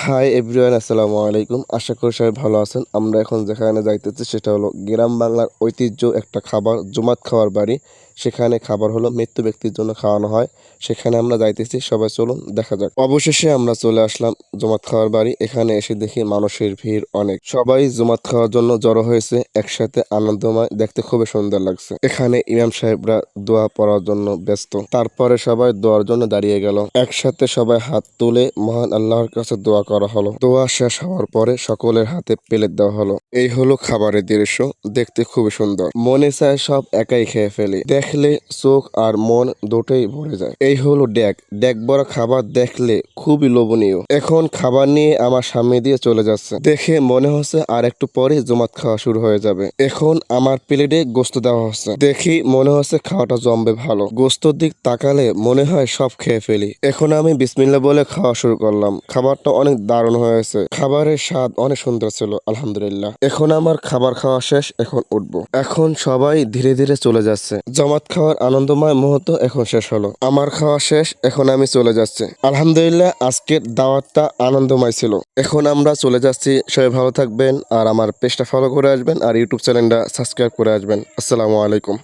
Hi everyone, আসসালামু আলাইকুম। আশা করি সবাই ভালো আছেন। আমরা এখন যেখানে যাইতেছি সেটা হলো গ্রাম বাংলার ঐতিহ্য একটা খাবার, জুমাত খাওয়ার বাড়ি। সেখানে খাবার হলো মৃত্যু ব্যক্তির জন্য খাওয়ানো হয়। সেখানে আমরা যাইতেছি, সবাই চলুন দেখা যাক। অবশেষে আমরা চলে আসলাম জুমাত খাওয়ার বাড়ি। এখানে এসে দেখি মানুষের ভিড় অনেক, সবাই জুমাত খাওয়ার জন্য জড়ো হয়েছে একসাথে, আনন্দময়, দেখতে খুবই সুন্দর লাগছে। এখানে ইমাম সাহেবরা দোয়া পড়ার জন্য ব্যস্ত। তারপরে সবাই দোয়ার জন্য দাঁড়িয়ে গেল। একসাথে সবাই হাত তুলে মহান আল্লাহর কাছে দোয়া করা হলো। দোয়া শেষ হওয়ার পরে সকলের হাতে প্লেট দেওয়া হলো। এই হলো খাবারের দৃশ্য, দেখতে খুবই সুন্দর। মনে চায় সব একাই খেয়ে ফেলি, দেখলে চোখ আর মন দুটোই ভরে যায়। এই হলো ডেক ডেক বড় খাবার, দেখলে খুবই লোভনীয়। এখন খাবার নিয়ে আমার সামনে দিয়ে চলে যাচ্ছে, দেখে মনে হচ্ছে আর একটু পরে জমাত খাওয়া শুরু হয়ে যাবে। এখন আমার প্লেটে গোস্ত দেওয়া হচ্ছে, দেখি মনে হচ্ছে খাওয়াটা জমবে ভালো। গোস্তর দিক তাকালে মনে হয় সব খেয়ে ফেলি। এখন আমি বিসমিল্লাহ বলে খাওয়া শুরু করলাম। খাবারটা অনেক দারুণ হয়েছে, খাবারের স্বাদ অনেক সুন্দর ছিল, আলহামদুলিল্লাহ। এখন আমার খাবার খাওয়া শেষ, এখন উঠবো। এখন সবাই ধীরে ধীরে চলে যাচ্ছে। জমাত খাওয়ার আনন্দময় মুহূর্ত এখন শেষ হলো। আমার খাওয়া শেষ, এখন আমি চলে যাচ্ছি। আলহামদুলিল্লাহ, আজকের দাওয়াতটা আনন্দময় ছিল। এখন আমরা চলে যাচ্ছি। সবাই ভালো থাকবেন আর আমার পেজটা ফলো করে আসবেন আর ইউটিউব চ্যানেলটা সাবস্ক্রাইব করে আসবেন। আসসালামু আলাইকুম।